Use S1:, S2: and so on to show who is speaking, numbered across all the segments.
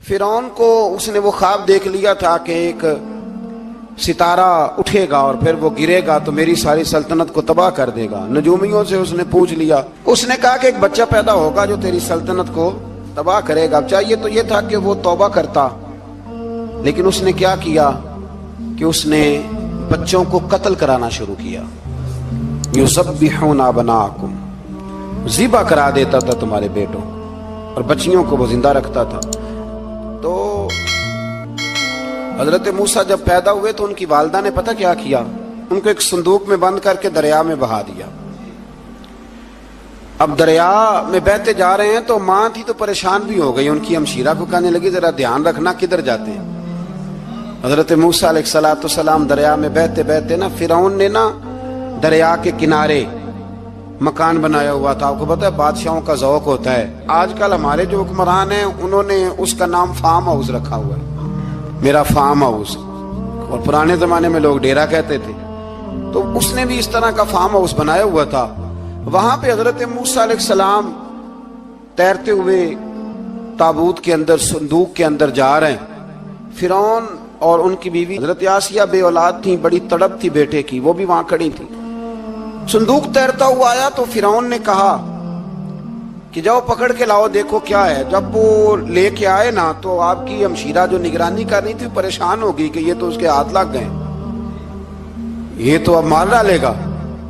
S1: فرعون کو اس نے وہ خواب دیکھ لیا تھا کہ ایک ستارہ اٹھے گا اور پھر وہ گرے گا تو میری ساری سلطنت کو تباہ کر دے گا۔ نجومیوں سے اس نے پوچھ لیا، اس نے کہا کہ ایک بچہ پیدا ہوگا جو تیری سلطنت کو تباہ کرے گا۔ چاہیے تو یہ تھا کہ وہ توبہ کرتا، لیکن اس نے کیا کیا کہ اس نے بچوں کو قتل کرانا شروع کیا۔ یذبحون ابناءکم، ذبح کرا دیتا تھا تمہارے بیٹوں، اور بچیوں کو وہ زندہ رکھتا تھا۔ تو حضرت موسیٰ جب پیدا ہوئے تو ان کی والدہ نے پتہ کیا کیا، ان کو ایک صندوق میں بند کر کے دریا میں بہا دیا۔ اب دریا میں بہتے جا رہے ہیں تو ماں تھی تو پریشان بھی ہو گئی، ان کی ہمشیرہ کو کہنے لگی ذرا دھیان رکھنا کدھر جاتے ہیں۔ حضرت موسیٰ علیہ السلام دریا میں بہتے بہتے نا، فرعون نے نا دریا کے کنارے مکان بنایا ہوا تھا۔ آپ کو پتہ ہے بادشاہوں کا ذوق ہوتا ہے، آج کل ہمارے جو حکمران ہیں انہوں نے اس کا نام فارم ہاؤس رکھا ہوا ہے، میرا فارم ہاؤس، اور پرانے زمانے میں لوگ ڈیرا کہتے تھے۔ تو اس نے بھی اس طرح کا فارم ہاؤس بنایا ہوا تھا۔ وہاں پہ حضرت موسیٰ علیہ السلام تیرتے ہوئے تابوت کے اندر، صندوق کے اندر جا رہے ہیں۔ فرعون اور ان کی بیوی حضرت آسیہ بے اولاد تھیں، بڑی تڑپ تھی بیٹے کی، وہ بھی وہاں کھڑی تھی۔ صندوق تیرتا ہوا آیا تو فرعون نے کہا کہ جاؤ پکڑ کے لاؤ دیکھو کیا ہے۔ جب وہ لے کے آئے نا تو آپ کی ہمشیرہ جو نگرانی کر رہی تھی پریشان ہو گئی کہ یہ تو اس کے ہاتھ لگ گئے، یہ تو اب مار ڈالے گا۔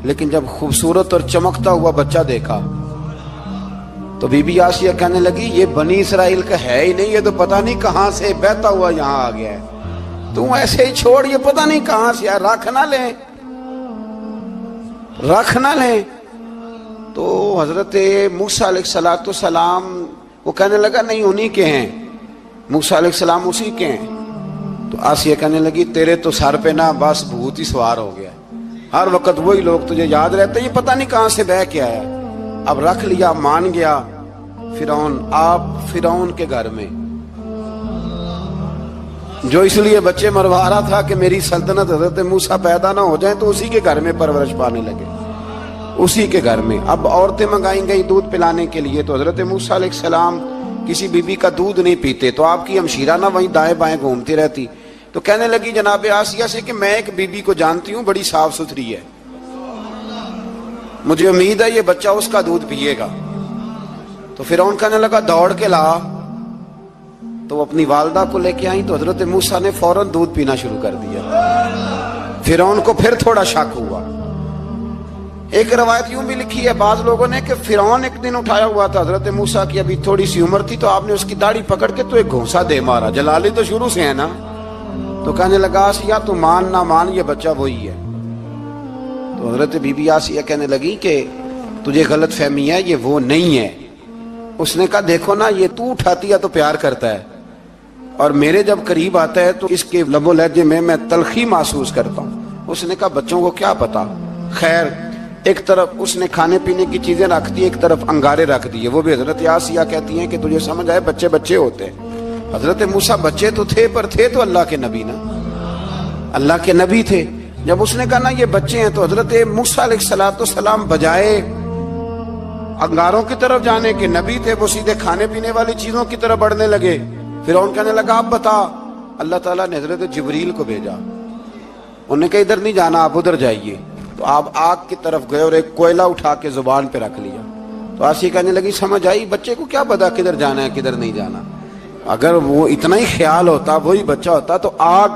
S1: لیکن جب خوبصورت اور چمکتا ہوا بچہ دیکھا تو بی بی آسیہ کہنے لگی یہ بنی اسرائیل کا ہے ہی نہیں، یہ تو پتہ نہیں کہاں سے بہتا ہوا یہاں آ گیا ہے، تم ایسے ہی چھوڑ، یہ پتہ نہیں کہاں سے ہے، رکھ نہ لیں، رکھ نہ لیں۔ تو حضرت موسیٰ علیہ السلام وہ کہنے لگا نہیں انہی کے ہیں، موسیٰ علیہ السلام اسی کے ہیں۔ تو آسیہ کہنے لگی تیرے تو سر پہ نا بس بھوت ہی سوار ہو گیا، ہر وقت وہی لوگ تجھے یاد رہتے، یہ پتہ نہیں کہاں سے بہ کے آیا۔ اب رکھ لیا، مان گیا فرعون۔ آپ فرعون کے گھر میں جو اس لیے بچے مروا رہا تھا کہ میری سلطنت حضرت موسیٰ پیدا نہ ہو جائیں، تو اسی کے گھر میں پرورش پانے لگے، اسی کے گھر میں۔ اب عورتیں منگائیں گئی دودھ پلانے کے لیے، تو حضرت موسیٰ علیہ السلام کسی بی بی کا دودھ نہیں پیتے، تو آپ کی ہمشیرہ نہ وہیں دائیں بائیں گھومتی رہتی۔ تو کہنے لگی جناب آسیہ سے کہ میں ایک بی بی کو جانتی ہوں، بڑی صاف ستھری ہے، مجھے امید ہے یہ بچہ اس کا دودھ پیے گا۔ تو فرعون کہنے لگا دوڑ کے لا، تو اپنی والدہ کو لے کے آئیں تو حضرت موسیٰ نے فوراً دودھ پینا شروع کر دیا۔ فرعون کو پھر تھوڑا شک ہوا۔ ایک روایت یوں بھی لکھی ہے بعض لوگوں نے کہ فرعون ایک دن اٹھایا ہوا تھا حضرت موسیٰ کی ابھی تھوڑی سی عمر تھی، تو آپ نے اس کی داڑھی پکڑ کے تو ایک گھونسا دے مارا، جلالی تو شروع سے ہے نا۔ تو کہنے لگا آسیہ تو مان نہ مان یہ بچہ وہی ہے۔ تو حضرت بی بی آسیہ کہنے لگی کہ تجھے غلط فہمی ہے، یہ وہ نہیں ہے۔ اس نے کہا دیکھو نا یہ تو اٹھاتی ہے تو پیار کرتا ہے، اور میرے جب قریب آتا ہے تو اس کے لب و لہجے میں تلخی محسوس کرتا ہوں۔ اس نے کہا بچوں کو کیا پتا۔ خیر ایک طرف اس نے کھانے پینے کی چیزیں رکھ دی، ایک طرف انگارے رکھ دیے۔ وہ بھی حضرت آسیہ کہتی ہیں کہ تجھے سمجھ آئے بچے بچے ہوتے ہیں۔ حضرت موسیٰ بچے تو تھے پر تھے تو اللہ کے نبی نا، اللہ کے نبی تھے۔ جب اس نے کہا نا یہ بچے ہیں، تو حضرت موسیٰ علیہ السلام بجائے انگاروں کی طرف جانے کے، نبی تھے وہ سیدھے کھانے پینے والی چیزوں کی طرف بڑھنے لگے۔ فرعون کہنے لگا آپ بتا۔ اللہ تعالیٰ نے حضرت جبریل کو بھیجا، انہوں نے کہا ادھر نہیں جانا آپ ادھر جائیے۔ تو آپ آگ کی طرف گئے اور ایک کوئلہ اٹھا کے زبان پہ رکھ لیا۔ تو آسیہ کہنے لگی سمجھ آئی، بچے کو کیا پتا کدھر جانا ہے کدھر نہیں جانا، اگر وہ اتنا ہی خیال ہوتا وہی بچہ ہوتا تو آگ۔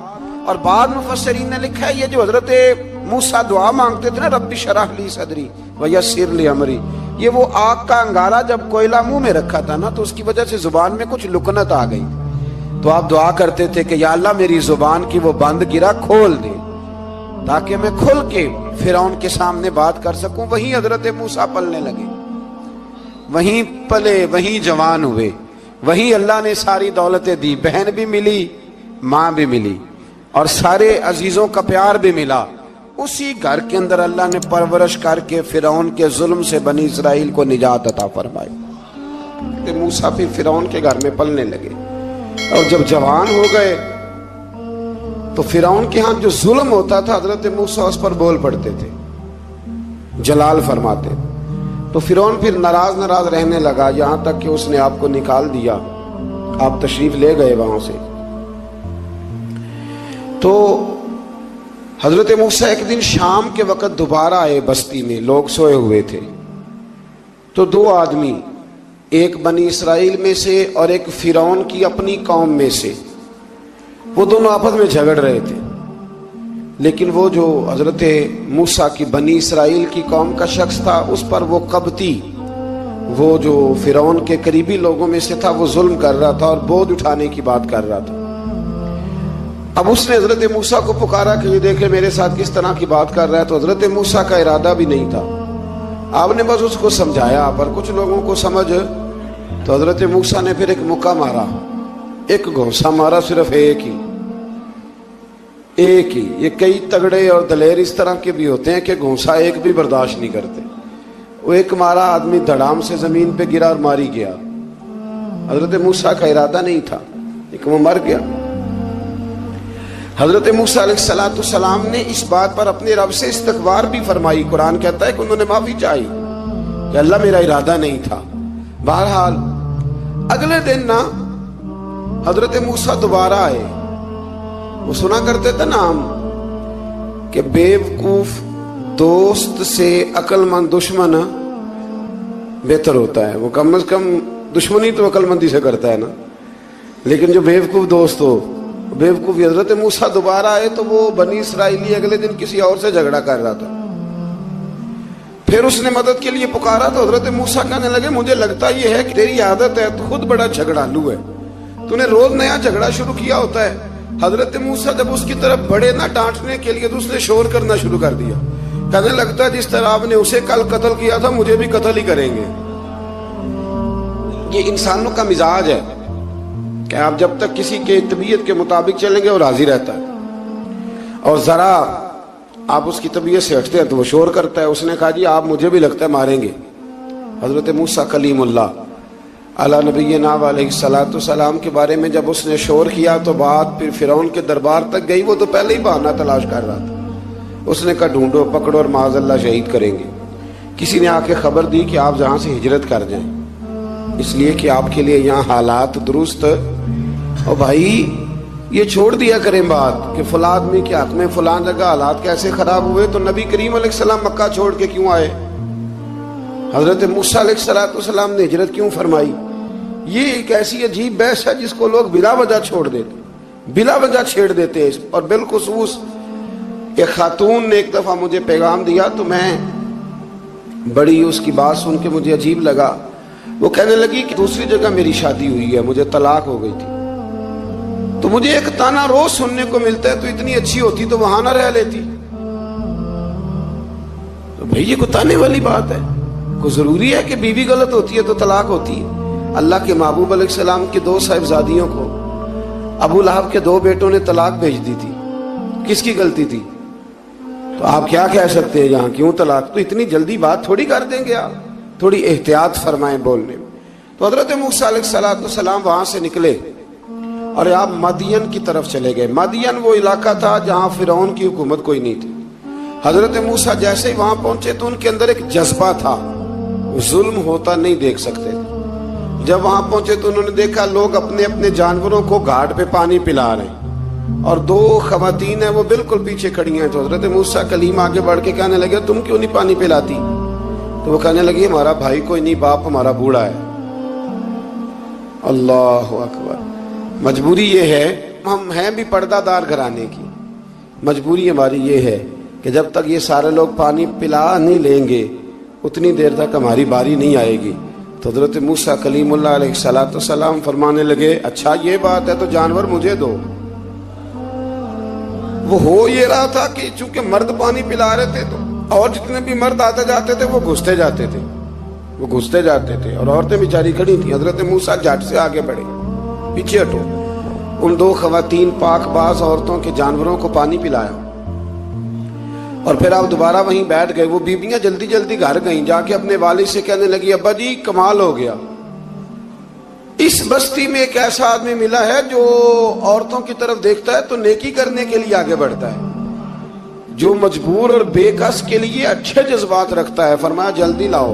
S1: اور بعض مفسرین نے لکھا ہے یہ جو حضرت موسیٰ دعا مانگتے تھے نا رب اشرح لی صدری ویسر لی امری، یہ وہ آگ کا انگارہ جب کوئلہ منہ میں رکھا تھا نا تو اس کی وجہ سے زبان میں کچھ لکنت آ گئی، تو آپ دعا کرتے تھے کہ یا اللہ میری زبان کی وہ بند گرا کھول دے تاکہ میں کھل کے فرعون کے سامنے بات کر سکوں۔ وہیں حضرت موسیٰ پلنے لگے، وہیں پلے، وہیں جوان ہوئے، وہیں اللہ نے ساری دولتیں دی، بہن بھی ملی، ماں بھی ملی، اور سارے عزیزوں کا پیار بھی ملا۔ اسی گھر کے اندر اللہ نے پرورش کر کے فرعون کے ظلم سے بنی اسرائیل کو نجات عطا فرمائی۔ کہ موسیٰ پھر فرعون کے گھر میں پلنے لگے، اور جب جوان ہو گئے تو فرعون کے ہاں جو ظلم ہوتا تھا حضرت موسیٰ اس پر بول پڑتے تھے، جلال فرماتے۔ تو فرعون پھر ناراض رہنے لگا، یہاں تک کہ اس نے آپ کو نکال دیا آپ تشریف لے گئے وہاں سے. تو حضرت موسیٰ ایک دن شام کے وقت دوبارہ آئے بستی میں، لوگ سوئے ہوئے تھے. تو دو آدمی، ایک بنی اسرائیل میں سے اور ایک فرعون کی اپنی قوم میں سے، وہ دونوں آپس میں جھگڑ رہے تھے. لیکن وہ جو حضرت موسیٰ کی بنی اسرائیل کی قوم کا شخص تھا، اس پر وہ قبطی، وہ جو فرعون کے قریبی لوگوں میں سے تھا، وہ ظلم کر رہا تھا اور بوجھ اٹھانے کی بات کر رہا تھا. اب اس نے حضرت موسیٰ کو پکارا کہ یہ دیکھے میرے ساتھ کس طرح کی بات کر رہا ہے. تو حضرت موسیٰ کا ارادہ بھی نہیں تھا، آپ نے بس اس کو سمجھایا. پر کچھ لوگوں کو سمجھ، تو حضرت موسیٰ نے پھر ایک مکہ مارا، ایک گھونسا مارا، صرف ایک ہی. یہ کئی تگڑے اور دلیر اس طرح کے بھی ہوتے ہیں کہ گھونسا ایک بھی برداشت نہیں کرتے. وہ ایک مارا، آدمی دھڑام سے زمین پہ گرا اور ماری گیا. حضرت موسیٰ کا ارادہ نہیں تھا لیکن وہ مر گیا. حضرت موسیٰ علیہ السلام نے اس بات پر اپنے رب سے استغفار بھی فرمائی. قرآن کہتا ہے کہ انہوں نے معافی چاہی کہ اللہ میرا ارادہ نہیں تھا. بہرحال اگلے دن نا حضرت موسیٰ دوبارہ آئے. وہ سنا کرتے تھے نا ہم کہ بیوقوف دوست سے عقل مند دشمن بہتر ہوتا ہے. وہ کم از کم دشمنی تو عقل مندی سے کرتا ہے نا، لیکن جو بیوقوف دوست ہو بیوقوفی. حضرت موسیٰ دوبارہ آئے تو وہ بنی اسرائیلی اگلے دن کسی اور سے جھگڑا کر رہا تھا. پھر اس نے مدد کے لیے پکارا تو حضرت موسیٰ کہنے لگے مجھے لگتا یہ ہے کہ تیری عادت ہے، تو خود بڑا جھگڑالو ہے، تو نے روز نیا جھگڑا شروع کیا ہوتا ہے. حضرت موسیٰ جب اس کی طرف بڑھے نہ ڈانٹنے کے لیے تو اس نے شور کرنا شروع کر دیا. کہنے لگتا ہے جس طرح آپ نے اسے کل قتل کیا تھا مجھے بھی قتل ہی کریں گے. یہ انسانوں کا مزاج ہے کہ آپ جب تک کسی کے طبیعت کے مطابق چلیں گے وہ راضی رہتا ہے، اور ذرا آپ اس کی طبیعت سے ہٹتے ہیں تو وہ شور کرتا ہے. اس نے کہا جی آپ مجھے بھی لگتا ہے ماریں گے. حضرت موسیٰ کلیم اللہ علیہ نبینا علیہ السلام کے بارے میں جب اس نے شور کیا تو بات پھر فرعون کے دربار تک گئی. وہ تو پہلے ہی بہانہ تلاش کر رہا تھا. اس نے کہا ڈھونڈو، پکڑو اور معاذ اللہ شہید کریں گے. کسی نے آ کے خبر دی کہ آپ جہاں سے ہجرت کر جائیں، اس لیے کہ آپ کے لیے یہاں حالات درست. اور بھائی یہ چھوڑ دیا کریں بات کہ فلاں آدمی کے حق میں فلاں جگہ حالات کیسے خراب ہوئے. تو نبی کریم علیہ السلام مکہ چھوڑ کے کیوں آئے؟ حضرت موسیٰ علیہ السلام نے ہجرت کیوں فرمائی؟ یہ ایک ایسی عجیب بحث ہے جس کو لوگ بلا وجہ چھوڑ دیتے، بلا وجہ چھیڑ دیتے ہیں. اور بالخصوص ایک خاتون نے ایک دفعہ مجھے پیغام دیا تو میں بڑی اس کی بات سن کے مجھے عجیب لگا. وہ کہنے لگی کہ دوسری جگہ میری شادی ہوئی ہے، مجھے طلاق ہو گئی تھی، تو مجھے ایک تانا روز سننے کو ملتا ہے تو اتنی اچھی ہوتی تو وہاں نہ رہ لیتی. تو بھئی یہ کوئی تانے والی بات ہے؟ کوئی ضروری ہے کہ بیوی غلط ہوتی ہے تو طلاق ہوتی ہے؟ اللہ کے محبوب علیہ السلام کی 2 صاحبزادیوں کو ابو لہب کے 2 بیٹوں نے طلاق بھیج دی تھی. کس کی غلطی تھی؟ تو آپ کیا کہہ سکتے ہیں یہاں کیوں طلاق؟ تو اتنی جلدی بات تھوڑی کر دیں گے آپ، تھوڑی احتیاط فرمائیں بولنے میں. تو حضرت موسیٰ علیہ السلام وہاں سے نکلے اور آپ مدین کی طرف چلے گئے. مدین وہ علاقہ تھا جہاں فرعون کی حکومت کوئی نہیں تھی. حضرت موسیٰ جیسے ہی وہاں پہنچے تو ان کے اندر ایک جذبہ تھا، ظلم ہوتا نہیں دیکھ سکتے. جب وہاں پہنچے تو انہوں نے دیکھا لوگ اپنے اپنے جانوروں کو گھاٹ پہ پانی پلا رہے ہیں اور 2 خواتین ہیں وہ بالکل پیچھے کھڑی ہیں. تو حضرت موسیٰ کلیم آگے بڑھ کے کہنے لگے تم کیوں نہیں پانی پلاتی؟ تو وہ کہنے لگی ہمارا بھائی کوئی نہیں، باپ ہمارا بوڑھا ہے. اللہ اکبر. مجبوری یہ ہے، ہم ہیں بھی پردہ دار گھرانے کی، مجبوری ہماری یہ ہے کہ جب تک یہ سارے لوگ پانی پلا نہیں لیں گے اتنی دیر تک ہماری باری نہیں آئے گی. تو حضرت موسیٰ کلیم اللہ علیہ السلام فرمانے لگے اچھا یہ بات ہے تو جانور مجھے دو. وہ ہو یہ رہا تھا کہ چونکہ مرد پانی پلا رہے تھے تو اور جتنے بھی مرد آتے جاتے تھے وہ گھستے جاتے تھے اور عورتیں بیچاری کھڑی تھیں. حضرت موسیٰ جھٹ سے آگے بڑھے، پیچھے ہٹو. ان 2 خواتین پاک باز عورتوں کے جانوروں کو پانی پلایا اور پھر آپ دوبارہ وہیں بیٹھ گئے. وہ بیویاں جلدی جلدی گھر گئیں، جا کے اپنے والد سے کہنے لگی ابا جی کمال ہو گیا، اس بستی میں ایک ایسا آدمی ملا ہے جو عورتوں کی طرف دیکھتا ہے تو نیکی کرنے کے لیے آگے بڑھتا ہے، جو مجبور اور بے کس کے لیے اچھے جذبات رکھتا ہے. فرمایا جلدی لاؤ.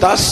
S1: 10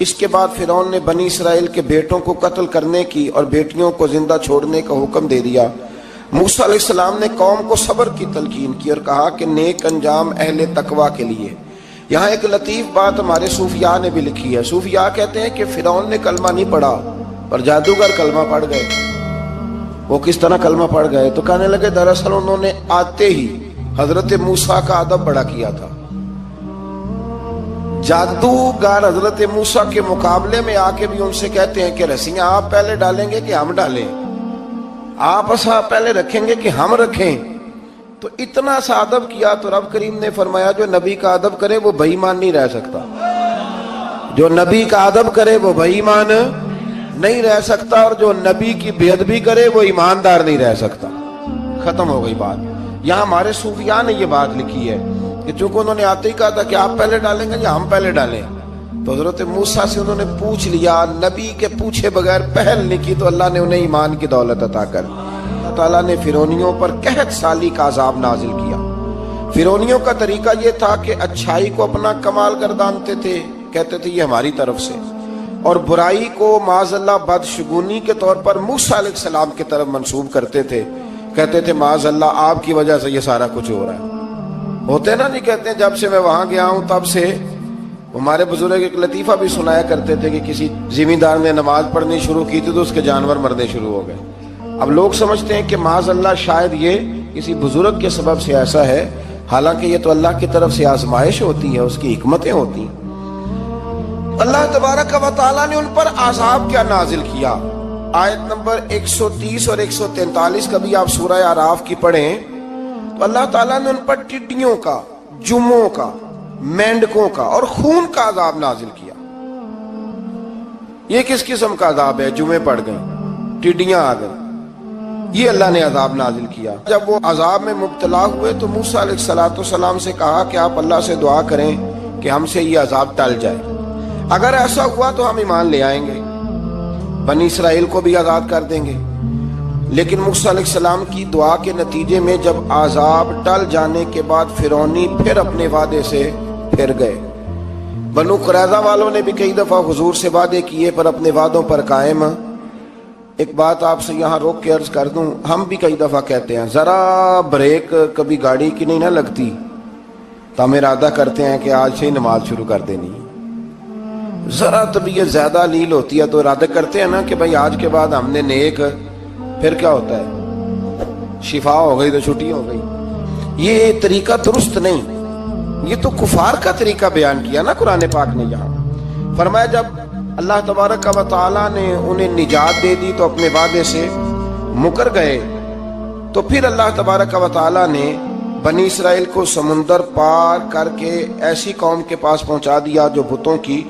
S1: اس کے بعد فرعون نے بنی اسرائیل کے بیٹوں کو قتل کرنے کی اور بیٹیوں کو زندہ چھوڑنے کا حکم دے دیا۔ موسیٰ علیہ السلام نے قوم کو صبر کی تلقین کی اور کہا کہ نیک انجام اہل تقوی کے لیے۔ یہاں ایک لطیف بات ہمارے صوفیاء نے بھی لکھی ہے۔ صوفیاء کہتے ہیں کہ فرعون نے کلمہ نہیں پڑھا پر جادوگر کلمہ پڑھ گئے۔ وہ کس طرح کلمہ پڑھ گئے؟ تو کہنے لگے دراصل انہوں نے آتے ہی حضرت موسیٰ کا ادب بڑا کیا تھا۔ جادوگر حضرت موسیٰ کے مقابلے میں آ کے بھی ان سے کہتے ہیں کہ رسیاں آپ پہلے ڈالیں گے کہ ہم ڈالیں، آپ ایسا پہلے رکھیں گے کہ ہم رکھیں؟ تو اتنا سا ادب کیا تو رب کریم نے فرمایا جو نبی کا ادب کرے وہ بے ایمان نہیں رہ سکتا، جو نبی کا ادب کرے وہ بے ایمان نہیں رہ سکتا، اور جو نبی کی بے ادبی کرے وہ ایماندار نہیں رہ سکتا۔ ختم ہو گئی بات۔ یہاں ہمارے صوفیاء نے یہ بات لکھی ہے کہ چونکہ انہوں نے آتے ہی کہا تھا کہ آپ پہلے ڈالیں گے یا ہم پہلے ڈالیں، تو حضرت موسیٰ سے انہوں نے پوچھ لیا، نبی کے پوچھے بغیر پہل نہیں کی تو اللہ نے انہیں ایمان کی دولت عطا کر دی۔ اللہ تعالیٰ نے فرعونیوں پر قحط سالی کا عذاب نازل کیا۔ فرعونیوں کا طریقہ یہ تھا کہ اچھائی کو اپنا کمال گردانتے تھے، کہتے تھے یہ ہماری طرف سے، اور برائی کو معاذ اللہ بدشگونی کے طور پر موسیٰ علیہ السلام کی طرف منسوب کرتے تھے، کہتے تھے معاذ اللہ آپ کی وجہ سے یہ سارا کچھ ہو رہا ہے۔ ہوتے نا، نہیں کہتے ہیں جب سے میں وہاں گیا ہوں تب سے۔ ہمارے بزرگ ایک لطیفہ بھی سنایا کرتے تھے کہ کسی زمیندار نے نماز پڑھنی شروع کی تھی تو اس کے جانور مرنے شروع ہو گئے۔ اب لوگ سمجھتے ہیں کہ معاذ اللہ شاید یہ کسی بزرگ کے سبب سے ایسا ہے، حالانکہ یہ تو اللہ کی طرف سے آزمائش ہوتی ہے، اس کی حکمتیں ہوتی ہیں۔ اللہ تبارک و تعالیٰ نے ان پر عذاب کیا نازل کیا؟ آیت نمبر 130 اور 143 کا بھی آپ سورہ اعراف کی پڑھیں تو اللہ تعالیٰ نے ان پر ٹڈیوں کا، جموں کا، مینڈکوں کا اور خون کا عذاب نازل کیا۔ یہ کس قسم کا عذاب ہے؟ جمعے پڑ گئیں، ٹڈیاں آ گئیں، یہ اللہ نے عذاب نازل کیا۔ جب وہ عذاب میں مبتلا ہوئے تو موسیٰ علیہ السلام سے کہا کہ آپ اللہ سے دعا کریں کہ ہم سے یہ عذاب ٹل جائے، اگر ایسا ہوا تو ہم ایمان لے آئیں گے، بنی اسرائیل کو بھی آزاد کر دیں گے۔ لیکن موسیٰ علیہ السلام کی دعا کے نتیجے میں جب عذاب ٹل جانے کے بعد فرعونی پھر اپنے وعدے سے پھر گئے۔ بنو قریظہ والوں نے بھی کئی دفعہ حضور سے وعدے کیے پر اپنے وعدوں پر قائم۔ ایک بات آپ سے یہاں روک کے عرض کر دوں، ہم بھی کئی دفعہ کہتے ہیں ذرا بریک کبھی گاڑی کی نہیں نہ لگتی تو ہم ارادہ کرتے ہیں کہ آج سے ہی نماز شروع کر دینی، ذرا طبیعت زیادہ لیل ہوتی ہے تو ارادہ کرتے ہیں نا کہ بھائی آج کے بعد ہم نے نیک، پھر کیا ہوتا ہے شفا ہو گئی تو چھٹی ہو گئی۔ یہ طریقہ درست نہیں، یہ تو کفار کا طریقہ بیان کیا نا قرآن پاک نے۔ یہاں فرمایا جب اللہ تبارک و تعالیٰ نے انہیں نجات دے دی تو اپنے وعدے سے مکر گئے، تو پھر اللہ تبارک و تعالیٰ نے بنی اسرائیل کو سمندر پار کر کے ایسی قوم کے پاس پہنچا دیا جو بتوں کی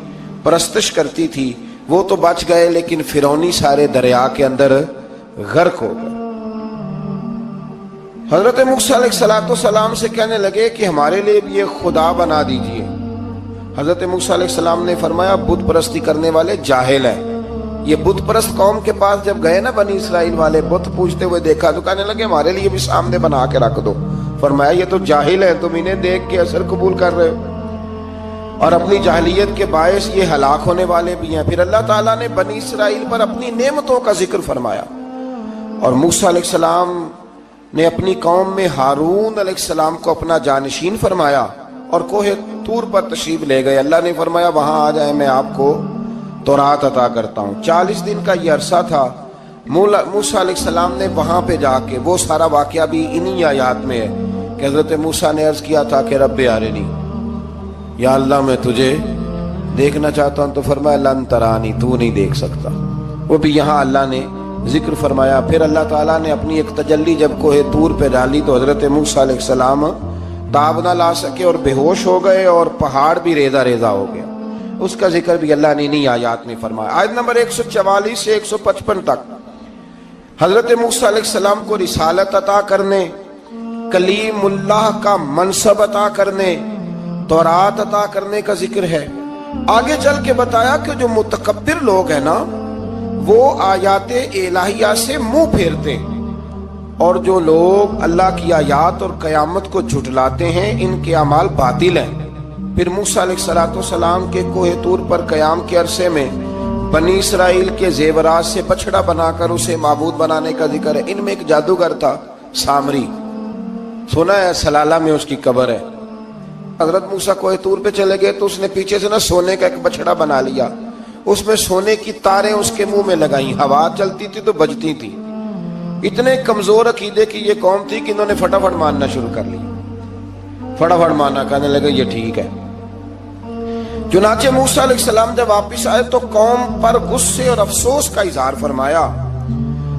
S1: پرستش کرتی تھی۔ وہ تو بچ گئے لیکن فرعونی سارے دریا کے اندر غرق ہو گئے۔ حضرت موسیٰ علیہ السلام سے کہنے لگے کہ ہمارے لیے بھی یہ خدا بنا دیجئے۔ حضرت موسیٰ علیہ السلام نے فرمایا بت پرستی کرنے والے جاہل ہیں۔ یہ بت پرست قوم کے پاس جب گئے نا بنی اسرائیل والے، بت پوجتے ہوئے دیکھا تو کہنے لگے ہمارے لیے بھی سامنے بنا کے رکھ دو۔ فرمایا یہ تو جاہل ہیں، تم انہیں دیکھ کے اثر قبول کر رہے ہو اور اپنی جاہلیت کے باعث یہ ہلاک ہونے والے بھی ہیں۔ پھر اللہ تعالیٰ نے بنی اسرائیل پر اپنی نعمتوں کا ذکر فرمایا، اور موسیٰ علیہ السلام نے اپنی قوم میں ہارون علیہ السلام کو اپنا جانشین فرمایا اور کوہ طور پر تشریف لے گئے۔ اللہ نے فرمایا وہاں آ جائیں، میں آپ کو تورات عطا کرتا ہوں۔ 40 دن کا یہ عرصہ تھا۔ موسیٰ علیہ السلام نے وہاں پہ جا کے، وہ سارا واقعہ بھی انہی آیات میں ہے کہ حضرت موسیٰ نے عرض کیا تھا کہ رب ارنی، یا اللہ میں تجھے دیکھنا چاہتا ہوں، تو فرمایا لن ترانی، تو نہیں دیکھ سکتا۔ وہ بھی یہاں اللہ نے ذکر فرمایا۔ پھر اللہ تعالیٰ نے اپنی ایک تجلی جب کوہ طور پہ ڈالی تو حضرت موسیٰ علیہ السلام تاب نہ لا سکے اور بے ہوش ہو گئے، اور پہاڑ بھی ریزہ ریزہ ہو گیا۔ اس کا ذکر بھی اللہ نے انہی آیات میں فرمایا۔ آیت نمبر 144 سے 155 تک حضرت موسیٰ علیہ السلام کو رسالت عطا کرنے، کلیم اللہ کا منصب عطا کرنے، تورات عطا کرنے کا ذکر ہے۔ آگے چل کے بتایا کہ جو متکبر لوگ ہیں نا وہ آیات الہیہ سے منہ پھیرتے ہیں، اور جو لوگ اللہ کی آیات اور قیامت کو جھٹلاتے ہیں ان کے اعمال باطل ہیں۔ پھر موسیٰ علیہ السلام کے کوہ طور پر قیام کے عرصے میں بنی اسرائیل کے زیورات سے بچڑا بنا کر اسے معبود بنانے کا ذکر ہے۔ ان میں ایک جادوگر تھا سامری، سنا ہے سلالہ میں اس کی قبر ہے۔ حضرت موسیٰ کوہ طور پہ چلے گئے تو اس نے پیچھے سے سونے کا ایک بچڑا بنا لیا، اس میں سونے کی تاریں اس کے منہ میں لگائیں، ہوا چلتی تھی تو بجتی تھی۔ اتنے کمزور عقیدے کی یہ قوم تھی کہ انہوں نے فٹافٹ ماننا شروع کر لی، فٹافٹ ماننا، کہنے لگے یہ ٹھیک ہے۔ چنانچہ موسیٰ علیہ السلام جب واپس آئے تو قوم پر غصے اور افسوس کا اظہار فرمایا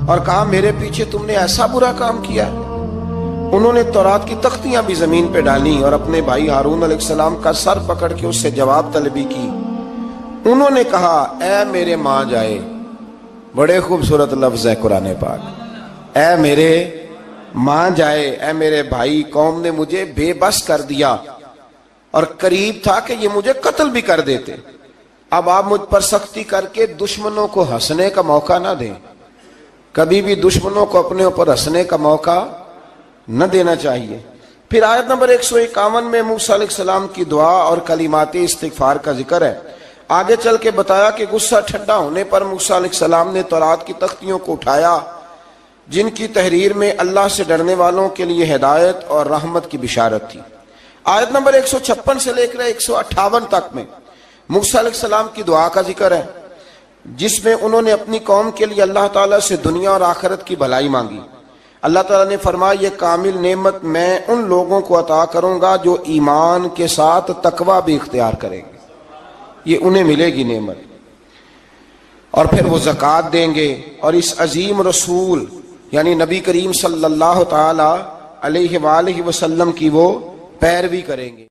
S1: اور کہا میرے پیچھے تم نے ایسا برا کام کیا ہے۔ انہوں نے تورات کی تختیاں بھی زمین پہ ڈالیں اور اپنے بھائی ہارون علیہ السلام کا سر پکڑ کے اس سے جواب طلبی کی۔ انہوں نے کہا اے میرے ماں جائے، بڑے خوبصورت لفظ ہے قرآن پاک، اے میرے ماں جائے، اے میرے بھائی، قوم نے مجھے بے بس کر دیا اور قریب تھا کہ یہ مجھے قتل بھی کر دیتے۔ اب آپ مجھ پر سختی کر کے دشمنوں کو ہنسنے کا موقع نہ دیں، کبھی بھی دشمنوں کو اپنے اوپر ہنسنے کا موقع نہ دینا چاہیے۔ پھر آیت نمبر 151 میں موسیٰ علیہ السلام کی دعا اور کلمات استغفار کا ذکر ہے۔ آگے چل کے بتایا کہ غصہ ٹھنڈا ہونے پر موسیٰ علیہ السلام نے تورات کی تختیوں کو اٹھایا جن کی تحریر میں اللہ سے ڈرنے والوں کے لیے ہدایت اور رحمت کی بشارت تھی۔ آیت نمبر 156 سے لے کر 158 تک میں موسیٰ علیہ السلام کی دعا کا ذکر ہے، جس میں انہوں نے اپنی قوم کے لیے اللہ تعالیٰ سے دنیا اور آخرت کی بھلائی مانگی۔ اللہ تعالیٰ نے فرمایا یہ کامل نعمت میں ان لوگوں کو عطا کروں گا جو ایمان کے ساتھ تقوی بھی اختیار کریں گے، یہ انہیں ملے گی نعمت، اور پھر وہ زکوٰۃ دیں گے اور اس عظیم رسول یعنی نبی کریم صلی اللہ تعالی علیہ وآلہ وسلم کی وہ پیروی کریں گے۔